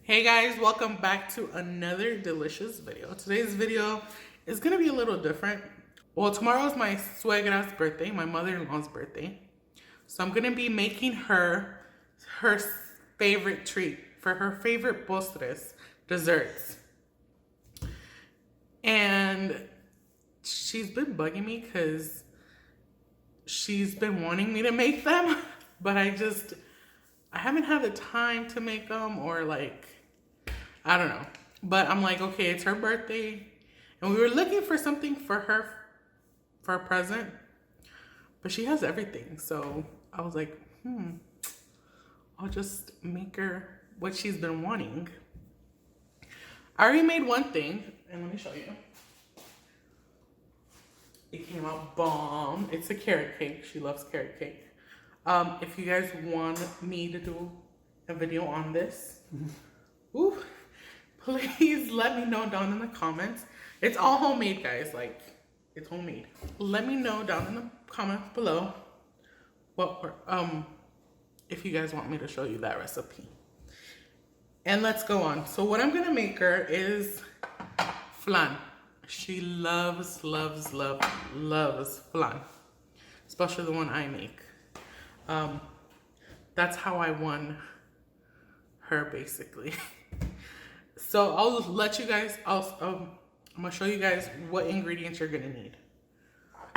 Hey guys, welcome back to another delicious video. Today's video is gonna be a little different. Well, tomorrow is my Suegra's birthday, my mother-in-law's birthday. So I'm gonna be making her favorite treat for her favorite postres, desserts. And she's been bugging me because she's been wanting me to make them, but I haven't had the time to make them, or I don't know. But I'm like, okay, it's her birthday. And we were looking for something for her for a present. But she has everything. So I was like, I'll just make her what she's been wanting. I already made one thing. And let me show you. It came out bomb. It's a carrot cake. She loves carrot cake. If you guys want me to do a video on this, please let me know down in the comments. It's all homemade, guys. It's homemade. Let me know down in the comments below if you guys want me to show you that recipe. And let's go on. So what I'm gonna make her is flan. She loves flan, especially the one I make. That's how I won her, basically. So I'll let you guys, I'm gonna show you guys what ingredients you're gonna need.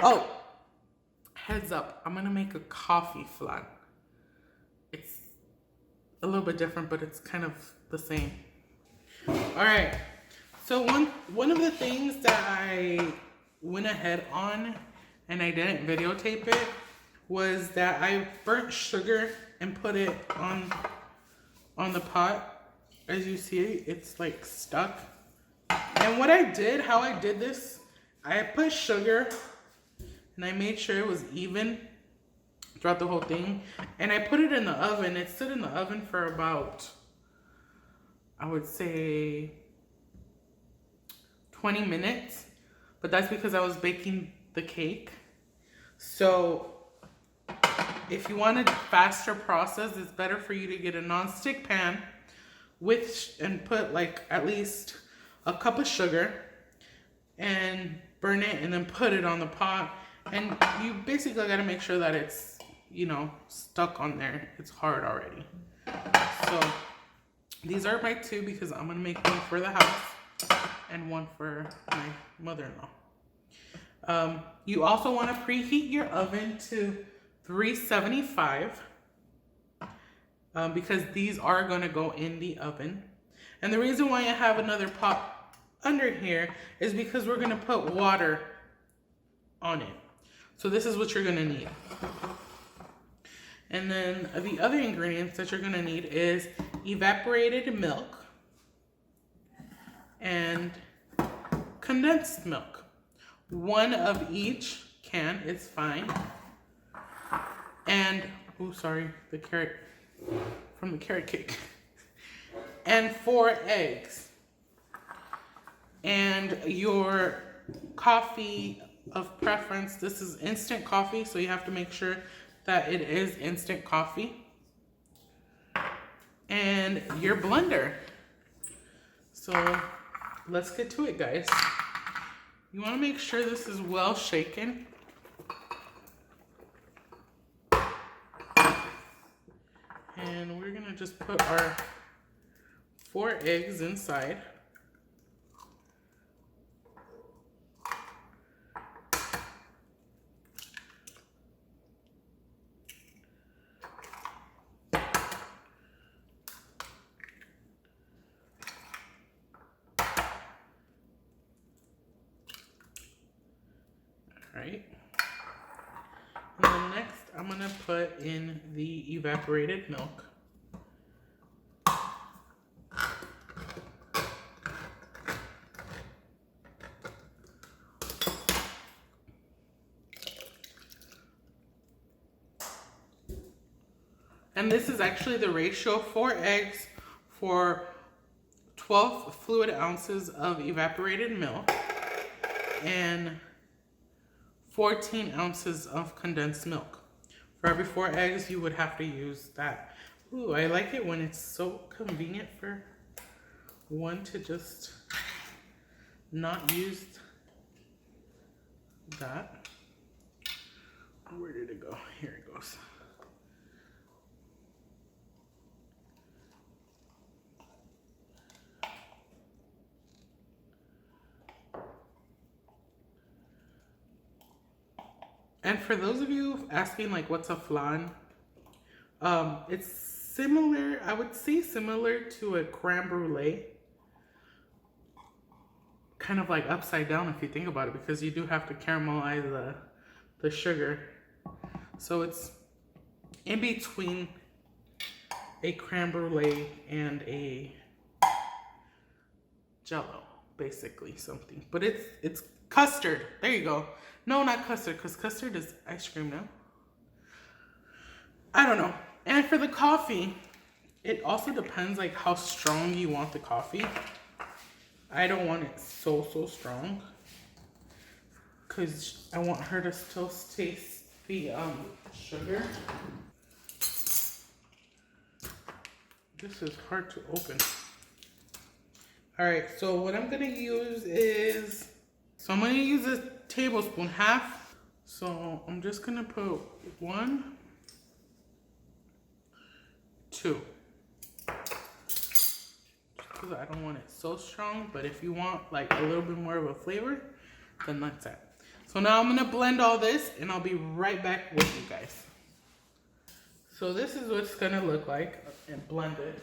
Oh, heads up, I'm gonna make a coffee flan. It's a little bit different, but it's kind of the same. All right, so one of the things that I went ahead on and I didn't videotape it was that I burnt sugar and put it on the pot. As you see, it's like stuck. And how I did this, I put sugar and I made sure it was even throughout the whole thing. And I put it in the oven. It stood in the oven for about, I would say 20 minutes. But that's because I was baking the cake. So if you want a faster process, it's better for you to get a non-stick pan and put at least a cup of sugar and burn it and then put it on the pot. And you basically got to make sure that it's, stuck on there. It's hard already. So these are my two because I'm going to make one for the house and one for my mother-in-law. You also want to preheat your oven to 375 because these are going to go in the oven. And the reason why I have another pot under here is because we're going to put water on it. So this is what you're going to need. And then the other ingredients that you're going to need is evaporated milk and condensed milk. One of each can is fine. And, the carrot from the carrot cake. And 4 eggs. And your coffee of preference, this is instant coffee, so you have to make sure that it is instant coffee. And your blender. So let's get to it, guys. You want to make sure this is well shaken. And we're going to just put our 4 eggs inside. Right. And then next, I'm going to put in the evaporated milk. And this is actually the ratio: 4 eggs for 12 fluid ounces of evaporated milk and 14 ounces of condensed milk. For every 4 eggs, you would have to use that. Ooh, I like it when it's so convenient for one to just not use that. Where did it go? Here it goes. And for those of you asking like what's a flan, it's similar, I would say similar to a creme brulee. Kind of like upside down if you think about it, because you do have to caramelize the sugar. So it's in between a creme brulee and a jello, basically something. But it's custard. There you go. No, not custard, because custard is ice cream now. I don't know. And for the coffee, it also depends like how strong you want the coffee. I don't want it so strong, because I want her to still taste the sugar. This is hard to open. All right, so what I'm gonna use is, I'm gonna use a tablespoon, half. So I'm just gonna put 1, 2. Because I don't want it so strong, but if you want like a little bit more of a flavor, then that's it. So now I'm gonna blend all this and I'll be right back with you guys. So this is what it's gonna look like and blended.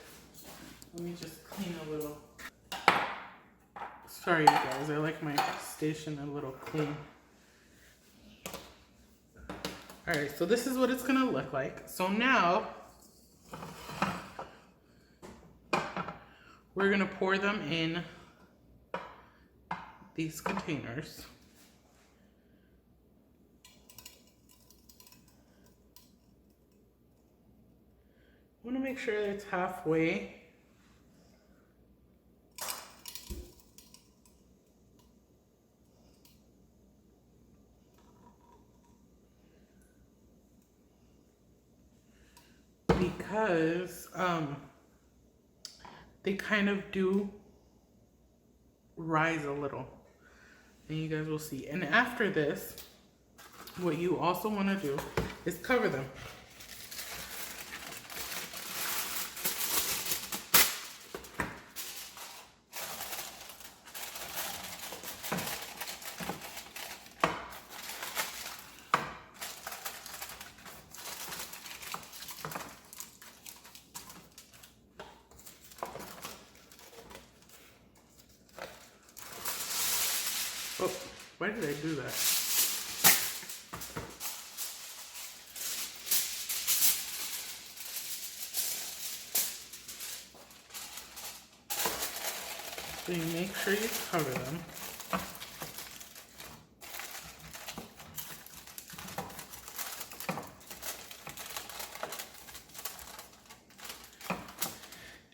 Let me just clean a little. Sorry you guys, I like my station a little clean. All right, so this is what it's gonna look like. So now, we're gonna pour them in these containers. I wanna make sure that it's halfway. Because they kind of do rise a little, and you guys will see. And after this, what you also want to do is cover them. Oh, why did I do that? So you make sure you cover them.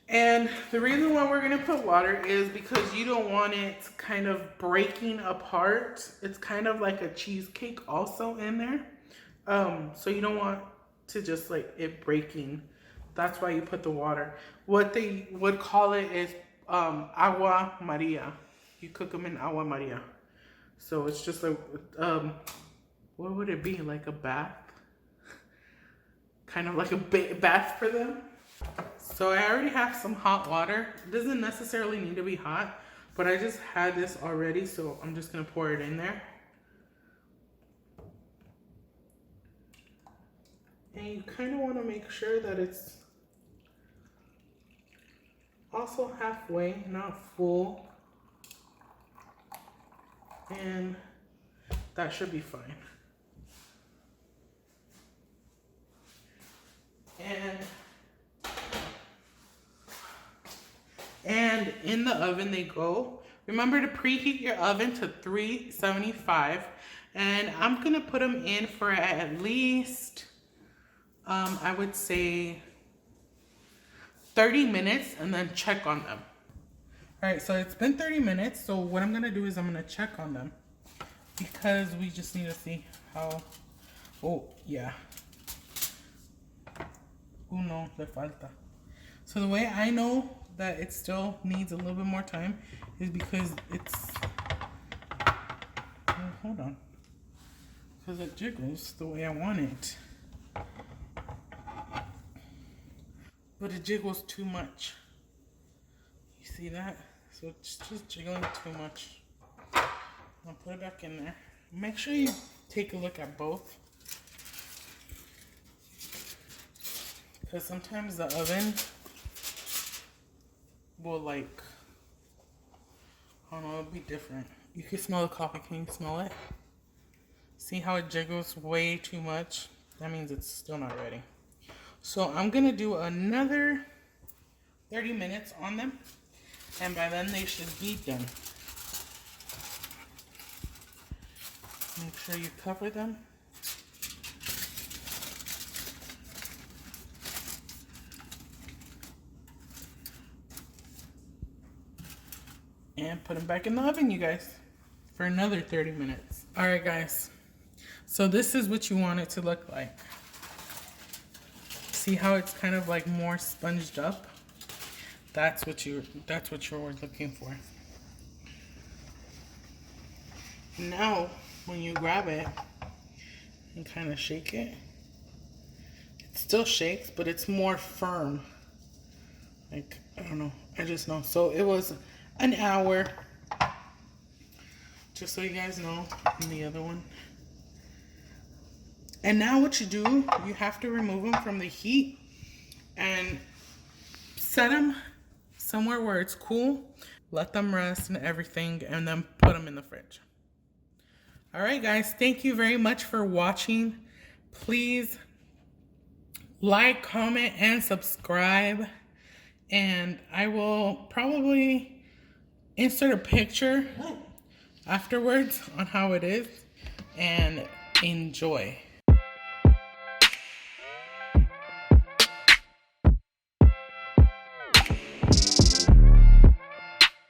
And the reason why we're gonna put water is because you don't want it kind of breaking apart. It's kind of like a cheesecake also in there. So you don't want to just like it breaking. That's why you put the water. What they would call it is agua maria. You cook them in agua maria. So it's just like, what would it be? Like a bath? Kind of like a bath for them. So I already have some hot water. It doesn't necessarily need to be hot, but I just had this already, so I'm just gonna pour it in there. And you kind of want to make sure that it's also halfway, not full. And that should be fine. And in the oven they go. Remember to preheat your oven to 375. And I'm gonna put them in for at least, I would say 30 minutes and then check on them. All right, so it's been 30 minutes. So what I'm gonna do is I'm gonna check on them because we just need to see how, oh yeah. Uno le falta. So the way I know that it still needs a little bit more time is because it's, oh, hold on, because it jiggles the way I want it. But it jiggles too much. You see that? So it's just jiggling too much. I'll put it back in there. Make sure you take a look at both. Because sometimes the oven will like, I don't know, it'll be different. You can smell the coffee. Can you smell it? See how it jiggles way too much? That means it's still not ready. So I'm going to do another 30 minutes on them. And by then they should be done. Make sure you cover them. And put them back in the oven, you guys, for another 30 minutes. All right, guys. So this is what you want it to look like. See how it's kind of like more sponged up? That's what you're looking for. Now, when you grab it and kind of shake it, it still shakes, but it's more firm. Like, I don't know. I just know. So it was an hour. Just so you guys know, in the other one. And now what you do, you have to remove them from the heat and set them somewhere where it's cool. Let them rest and everything, and then put them in the fridge. All right, guys, thank you very much for watching. Please like, comment, and subscribe. And I will probably insert a picture afterwards on how it is, and enjoy.